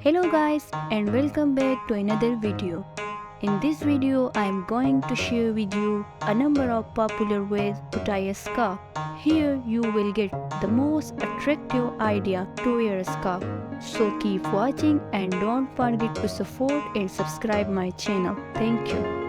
Hello guys and welcome back to another video. In this video I am going to share with you a number of popular ways to tie a scarf. Here you will get the most attractive idea to wear a scarf. So keep watching and don't forget to support and subscribe my channel. Thank you.